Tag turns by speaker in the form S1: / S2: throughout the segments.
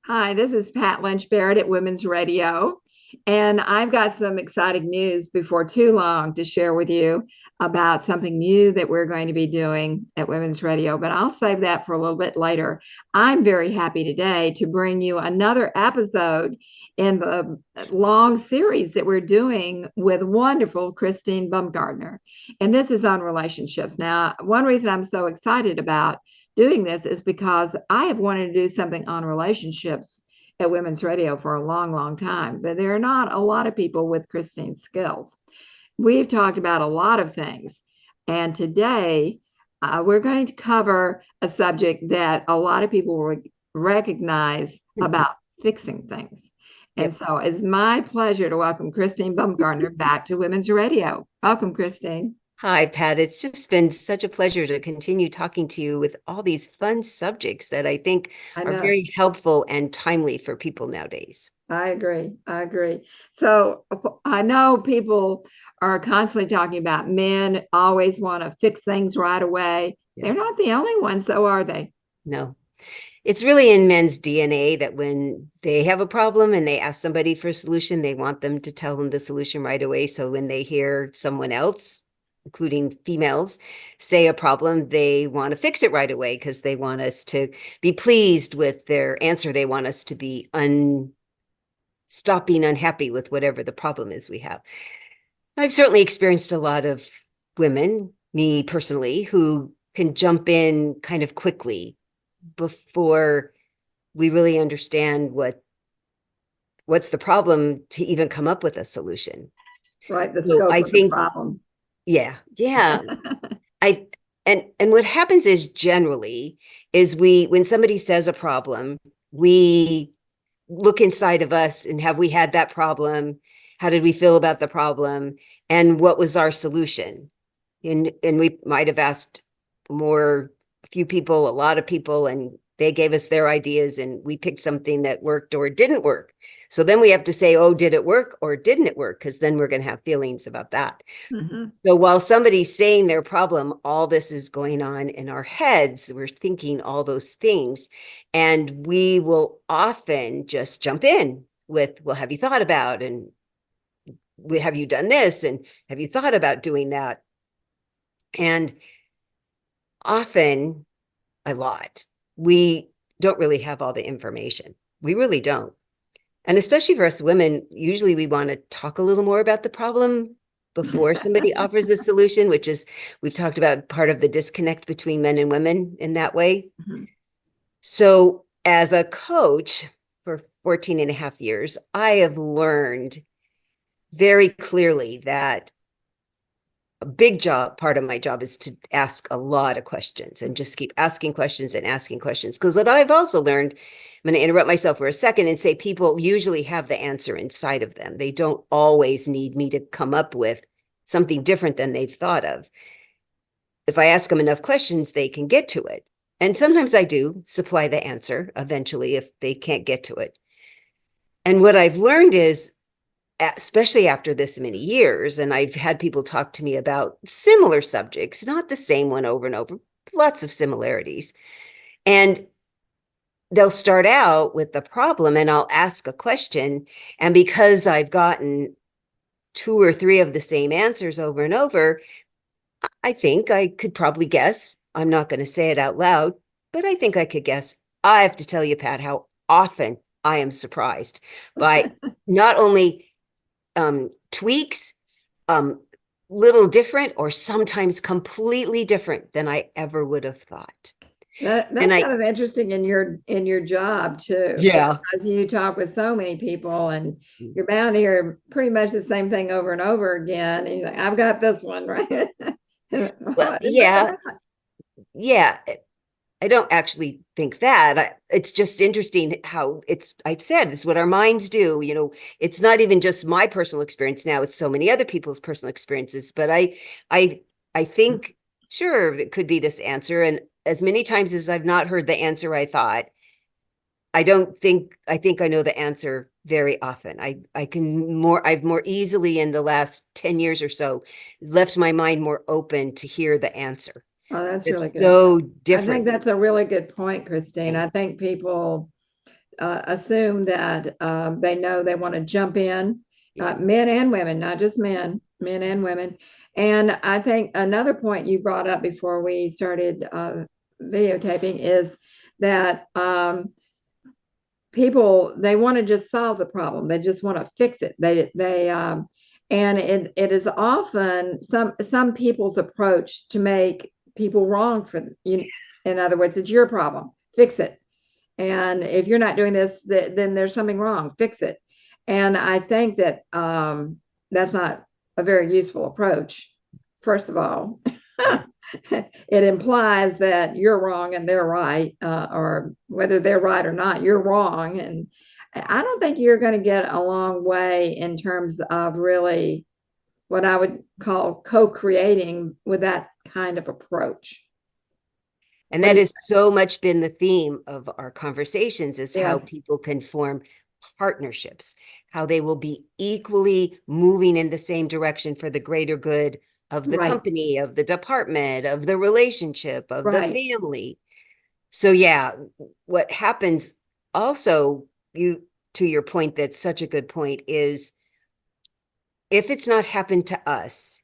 S1: Hi, this is Pat Lynch Barrett at Women's Radio, and I've got some exciting news before too long to share with you about something new that we're going to be doing at Women's Radio, but I'll save that for a little bit later. I'm very happy today to bring you another episode in the long series that we're doing with wonderful Christine Baumgartner, and this is on relationships. Now, one reason I'm so excited about doing this is because I have wanted to do something on relationships at Women's Radio for a long, long time, but there are not a lot of people with Christine's skills. We've talked about a lot of things, and today we're going to cover a subject that a lot of people recognize about fixing things. And
S2: Yep.
S1: so it's my pleasure to welcome Christine Baumgartner back to Women's Radio. Welcome, Christine.
S2: Hi, Pat. It's just been such a pleasure to continue talking to you with all these fun subjects that I think
S1: I
S2: are
S1: know.
S2: very helpful and timely for people nowadays.
S1: I agree. I agree. So I know people are constantly talking about men always want to fix things right away.
S2: Yeah.
S1: They're not the only ones, though, are they?
S2: No, it's really in men's DNA that when they have a problem and they ask somebody for a solution, they want them to tell them the solution right away. So when they hear someone else, including females, say a problem, they want to fix it right away because they want us to be pleased with their answer. They want us to be stopping unhappy with whatever the problem is we have. I've certainly experienced a lot of women, me personally, who can jump in kind of quickly before we really understand what's the problem to even come up with a solution.
S1: Right, the
S2: So
S1: scope
S2: I
S1: of the
S2: think,
S1: problem.
S2: yeah. I and what happens is generally is when somebody says a problem, we look inside of us and have we had that problem? How did we feel about the problem? And what was our solution? And we might have asked a few people, a lot of people, and they gave us their ideas and we picked something that worked or didn't work. So then we have to say, oh, did it work or didn't it work? Because then we're going to have feelings about that.
S1: Mm-hmm.
S2: So while somebody's saying their problem, all this is going on in our heads. We're thinking all those things. And we will often just jump in with, well, have you thought about, and have you done this? And have you thought about doing that? And often, a lot, we don't really have all the information. We really don't. And especially for us women, usually we want to talk a little more about the problem before somebody offers a solution, which is, we've talked about part of the disconnect between men and women in that way.
S1: Mm-hmm.
S2: So as a coach for 14 and a half years, I have learned very clearly that a big part of my job is to ask a lot of questions and just keep asking questions and asking questions. Because what I've also learned, I'm going to interrupt myself for a second and say people usually have the answer inside of them. They don't always need me to come up with something different than they've thought of. If I ask them enough questions, they can get to it. And sometimes I do supply the answer eventually if they can't get to it. And what I've learned is, especially after this many years, and I've had people talk to me about similar subjects, not the same one over and over, lots of similarities. And they'll start out with the problem and I'll ask a question. And because I've gotten two or three of the same answers over and over, I think I could probably guess. I'm not going to say it out loud, but I think I could guess. I have to tell you, Pat, how often I am surprised by not only tweaks, little different, or sometimes completely different than I ever would have thought. And
S1: That's kind of interesting in your job too,
S2: yeah,
S1: because you talk with so many people and you're bound to hear pretty much the same thing over and over again. And you're like, I've got this one, right?
S2: well,
S1: What is
S2: yeah,
S1: that?
S2: yeah. I don't actually think that. It's just interesting how I said, it's what our minds do. It's not even just my personal experience now, it's so many other people's personal experiences. But I, I think, sure, it could be this answer. And as many times as I've not heard the answer I thought, I think I know the answer very often. I've more easily in the last 10 years or so left my mind more open to hear the answer.
S1: Oh, that's really
S2: It's
S1: good.
S2: so
S1: I think
S2: different.
S1: that's a really good point, Christine. I think people assume that they know they want to jump in, men and women, not just men and women. And I think another point you brought up before we started videotaping is that people, they want to just solve the problem. They just want to fix it. And it is often some people's approach to make people wrong for you. In other words, it's your problem, fix it. And if you're not doing this, then there's something wrong, fix it. And I think that that's not a very useful approach. First of all, it implies that you're wrong and they're right, or whether they're right or not, you're wrong. And I don't think you're going to get a long way in terms of really what I would call co-creating with that kind of approach.
S2: And that has so much been the theme of our conversations, is how people can form partnerships, how they will be equally moving in the same direction for the greater good of the company, of the department, of the relationship, of the family. So yeah, what happens also, to your point, that's such a good point, is if it's not happened to us,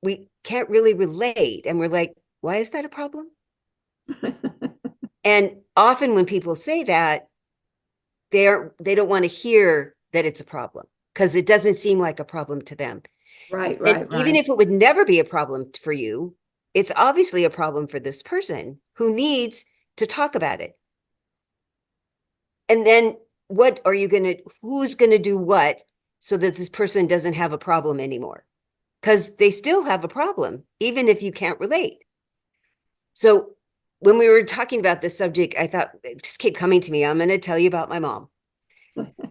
S2: we can't really relate. And we're like, why is that a problem? And often when people say that, they don't want to hear that it's a problem, because it doesn't seem like a problem to them.
S1: Right.
S2: Even if it would never be a problem for you, it's obviously a problem for this person who needs to talk about it. And then who's going to do what so that this person doesn't have a problem anymore? Because they still have a problem, even if you can't relate. So when we were talking about this subject, I thought, it just kept coming to me. I'm going to tell you about my mom.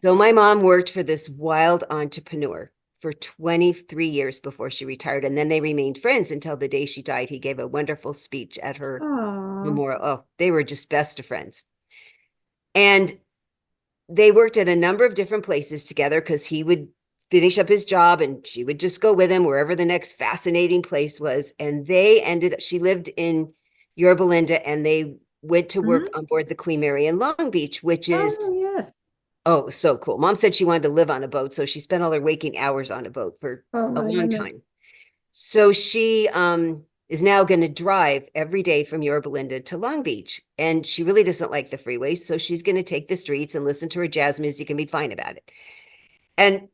S2: So my mom worked for this wild entrepreneur for 23 years before she retired. And then they remained friends until the day she died. He gave a wonderful speech at her memorial. Oh, they were just best of friends. And they worked at a number of different places together, because he would finish up his job and she would just go with him wherever the next fascinating place was. And she lived in Yorba Linda, and they went to work on board the Queen Mary in Long Beach, which is, so cool. Mom said she wanted to live on a boat, so she spent all her waking hours on a boat for a long time. So she is now going to drive every day from Yorba Linda to Long Beach, and she really doesn't like the freeways, so she's going to take the streets and listen to her jazz music and be fine about it. And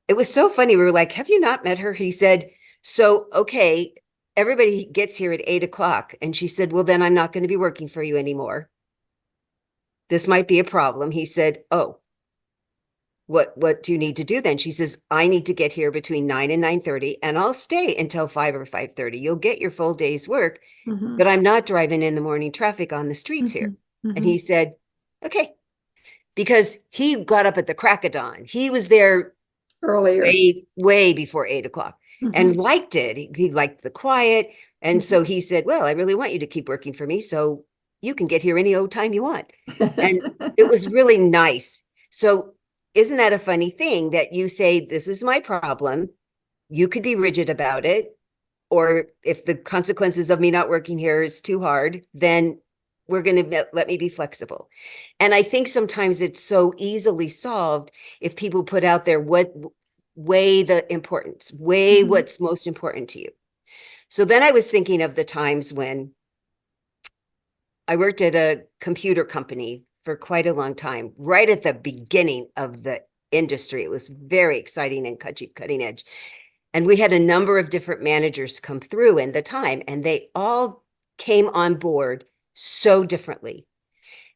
S2: it was so funny. We were like, have you not met her? He said, so, okay, everybody gets here at 8:00. And she said, well, then I'm not going to be working for you anymore. This might be a problem. He said, oh, what do you need to do then? She says, I need to get here between 9 and 9:30, and I'll stay until 5 or 5:30. You'll get your full day's work, but I'm not driving in the morning traffic on the streets here. And he said, okay, because he got up at the crack of dawn. He was there earlier, way before 8:00. And liked it. He liked the quiet. And so he said, well, I really want you to keep working for me, so you can get here any old time you want. And it was really nice. So isn't that a funny thing, that you say, this is my problem. You could be rigid about it. Or if the consequences of me not working here is too hard, then we're going to let me be flexible. And I think sometimes it's so easily solved if people put out there weigh the importance, what's most important to you. So then I was thinking of the times when I worked at a computer company for quite a long time, right at the beginning of the industry. It was very exciting and cutting edge. And we had a number of different managers come through in the time, and they all came on board so differently.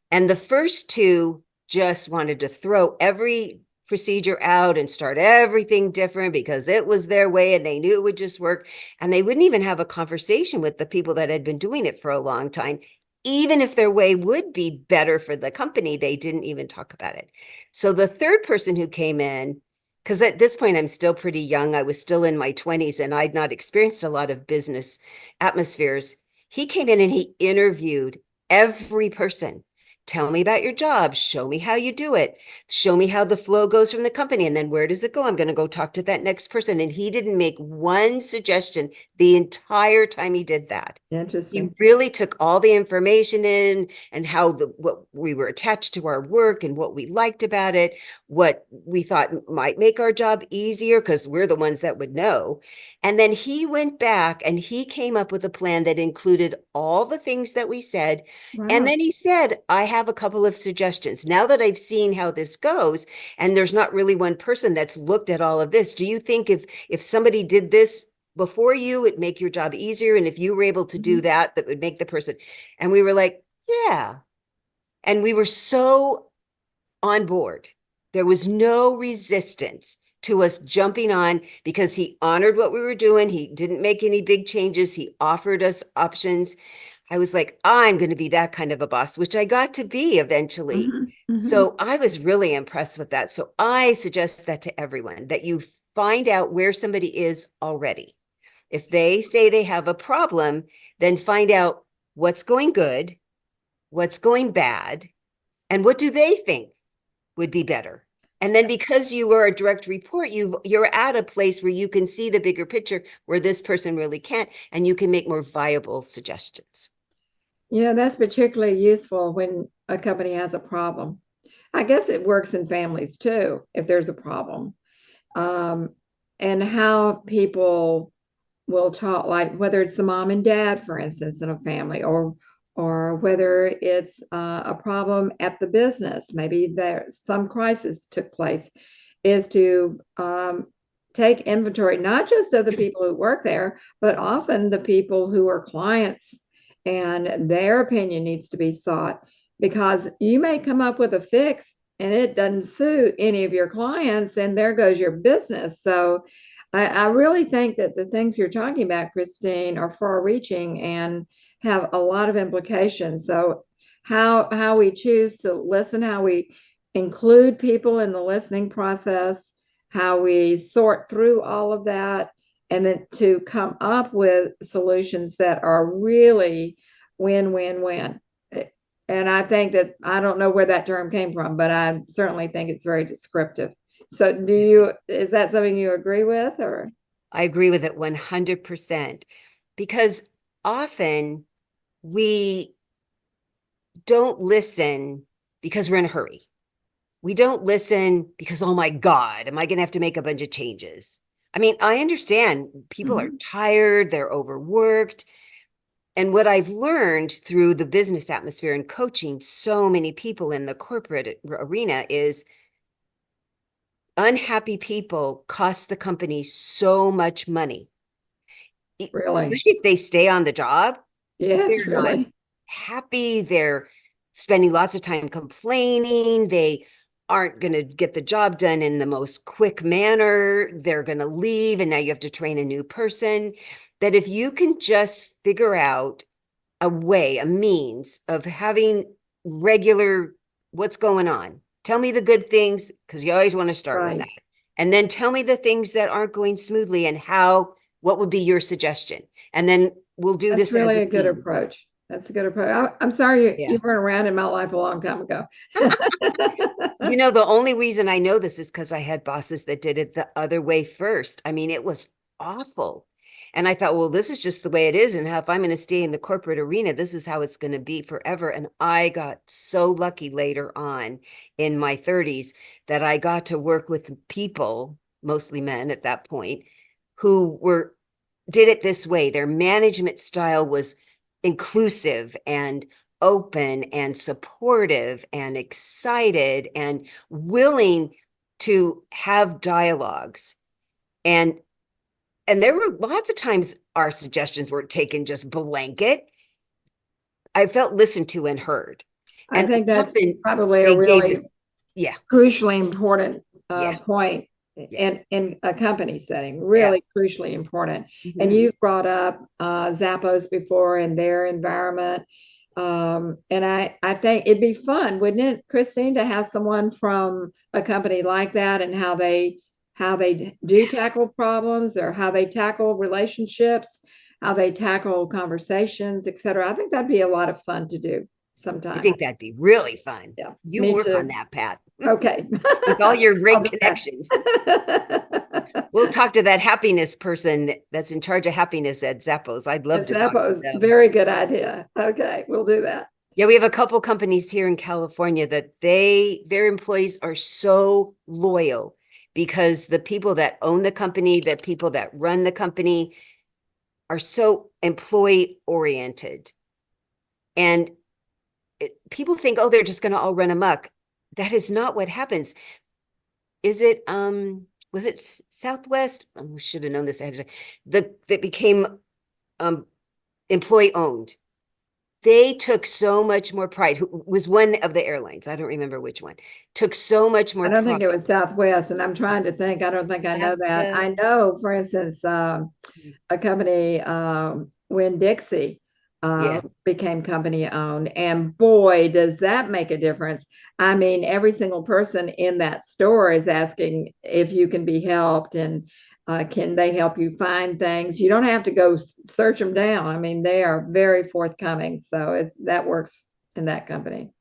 S2: And the first two just wanted to throw every procedure out and start everything different because it was their way and they knew it would just work. And they wouldn't even have a conversation with the people that had been doing it for a long time. Even if their way would be better for the company, they didn't even talk about it. So the third person who came in, because at this point I'm still pretty young, I was still in my 20s and I'd not experienced a lot of business atmospheres. He came in and he interviewed every person Tell me about your job. Show me how you do it. Show me how the flow goes from the company. And then where does it go? I'm going to go talk to that next person. And he didn't make one suggestion the entire time he did that. He
S1: Interesting.
S2: really took all the information in and how what we were attached to our work and what we liked about it, what we thought might make our job easier because we're the ones that would know. And then he went back and he came up with a plan that included all the things that we said. And
S1: Wow.
S2: then he said, I have a couple of suggestions. Now that I've seen how this goes, and there's not really one person that's looked at all of this, do you think if somebody did this before you, it'd make your job easier? And if you were able to do that, that would make the person. And we were like, yeah. And we were so on board. There was no resistance to us jumping on because he honored what we were doing. He didn't make any big changes. He offered us options. I was like, I'm going to be that kind of a boss, which I got to be eventually. So I was really impressed with that. So I suggest that to everyone, that you find out where somebody is already. If they say they have a problem, then find out what's going good, what's going bad, and what do they think would be better. And then because you are a direct report, you're at a place where you can see the bigger picture where this person really can't, and you can make more viable suggestions.
S1: That's particularly useful when a company has a problem. I guess it works in families too, if there's a problem. And how people will talk, like whether it's the mom and dad, for instance, in a family, or whether it's a problem at the business, maybe there's some crisis took place, is to take inventory, not just of the people who work there, but often the people who are clients, and their opinion needs to be sought, because you may come up with a fix and it doesn't suit any of your clients, and there goes your business. So I really think that the things you're talking about, Christine, are far reaching and have a lot of implications. So how we choose to listen, how we include people in the listening process, how we sort through all of that, and then to come up with solutions that are really win-win-win. And I think that, I don't know where that term came from, but I certainly think it's very descriptive. So is that something you agree with, or?
S2: I agree with it 100%, because often we don't listen because we're in a hurry. We don't listen because, oh my God, am I going to have to make a bunch of changes? I mean, I understand people are tired, they're overworked. And what I've learned through the business atmosphere and coaching so many people in the corporate arena is unhappy people cost the company so much money.
S1: Really?
S2: Especially if they stay on the job.
S1: Yes,
S2: They're not
S1: really.
S2: happy. They're spending lots of time complaining. They aren't going to get the job done in the most quick manner. They're going to leave, and now you have to train a new person. That if you can just figure out a way, a means of having regular, what's going on? Tell me the good things, because you always want to start with that. And then tell me the things that aren't going smoothly and what would be your suggestion? And then we'll do this.
S1: That's really a good approach. That's a good approach. I'm sorry you weren't around in my life a long time ago.
S2: The only reason I know this is because I had bosses that did it the other way first. I mean, it was awful. And I thought, well, this is just the way it is. And if I'm going to stay in the corporate arena, this is how it's going to be forever. And I got so lucky later on in my 30s that I got to work with people, mostly men at that point, who did it this way. Their management style was inclusive and open and supportive and excited and willing to have dialogues. And there were lots of times our suggestions were taken just blanket. I felt listened to and heard.
S1: I think that's probably a really crucially important point in a company setting, really crucially important. And you've brought up Zappos before and their environment. And I think it'd be fun, wouldn't it, Christine, to have someone from a company like that, and how they do tackle problems, or how they tackle relationships, how they tackle conversations, etc. I think that'd be a lot of fun to do. sometime.
S2: I think that'd be really fun.
S1: Yeah,
S2: You
S1: me
S2: work
S1: too.
S2: on that, Pat,
S1: Okay.
S2: with all your
S1: I'll
S2: great
S1: do that.
S2: connections. We'll talk to that happiness person that's in charge of happiness at Zappos. I'd love to talk to
S1: Zappos,
S2: them.
S1: very good idea. Okay, we'll do that.
S2: Yeah, we have a couple companies here in California that their employees are so loyal because the people that own the company, the people that run the company are so employee oriented. And people think, oh, they're just going to all run amok. That is not what happens. Was it Southwest? I should have known this ahead of time. That became employee owned. They took so much more pride. Who was one of the airlines? I don't remember which one. Took so much more
S1: I don't
S2: pride.
S1: think it was Southwest, and I'm trying to think. I don't think I know that. I know, for instance, a company, Winn-Dixie,
S2: Yeah.
S1: became company owned, and boy, does that make a difference. I mean, every single person in that store is asking if you can be helped, and can they help you find things. You don't have to go search them down. I mean, they are very forthcoming. So that works in that company.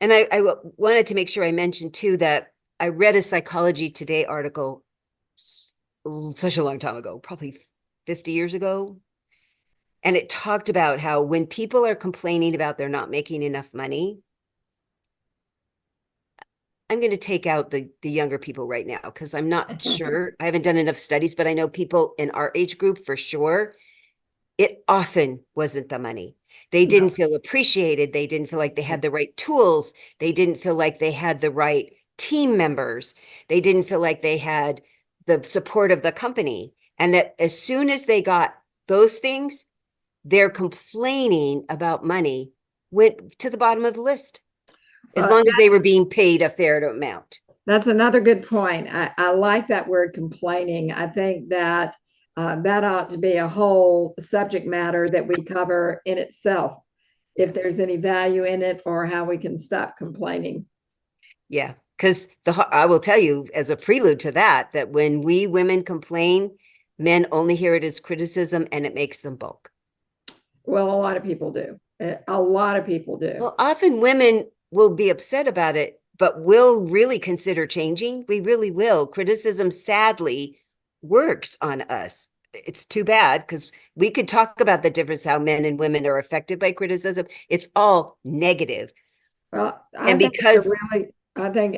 S2: And I wanted to make sure I mentioned too that I read a Psychology Today article such a long time ago, probably 50 years ago. And it talked about how when people are complaining about they're not making enough money, I'm going to take out the younger people right now because I'm not sure. I haven't done enough studies, but I know people in our age group for sure. It often wasn't the money. They didn't feel appreciated. They didn't feel like they had the right tools. They didn't feel like they had the right team members. They didn't feel like they had the support of the company. And that as soon as they got those things, their complaining about money went to the bottom of the list, as long as they were being paid a fair amount.
S1: That's another good point. I like that word, complaining. I think that that ought to be a whole subject matter that we cover in itself, if there's any value in it or how we can stop complaining.
S2: Yeah, because I will tell you as a prelude to that when we women complain, men only hear it as criticism and it makes them bulk.
S1: Well, a lot of people do. A lot of people do.
S2: Well, often women will be upset about it, but will really consider changing. We really will. Criticism, sadly, works on us. It's too bad because we could talk about the difference how men and women are affected by criticism. It's all negative.
S1: Well,
S2: I think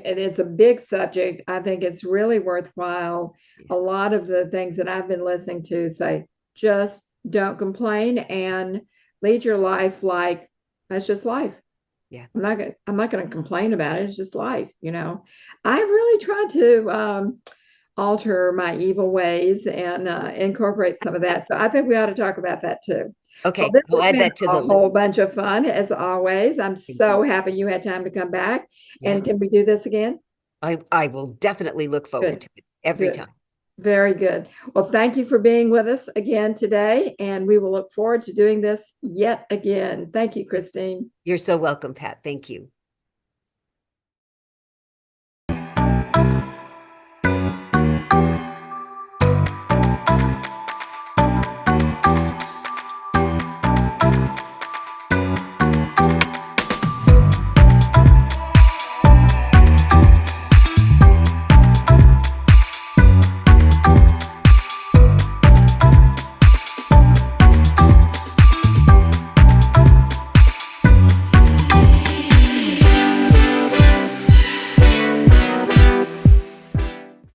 S1: it's a big subject. I think it's really worthwhile. A lot of the things that I've been listening to say, just don't complain and lead your life like that's just life.
S2: Yeah.
S1: I'm not going to complain about it. It's just life. I've really tried to alter my evil ways and incorporate some of that. So I think we ought to talk about that too.
S2: Okay,
S1: Well, this
S2: I'll
S1: has
S2: add
S1: been
S2: that to
S1: a
S2: the
S1: whole
S2: list.
S1: bunch of fun as always. I'm so happy you had time to come back.
S2: Yeah.
S1: And can we do this again?
S2: I will definitely look forward to it every time.
S1: Very good. Well, thank you for being with us again today, and we will look forward to doing this yet again. Thank you, Christine.
S2: You're so welcome, Pat. Thank you.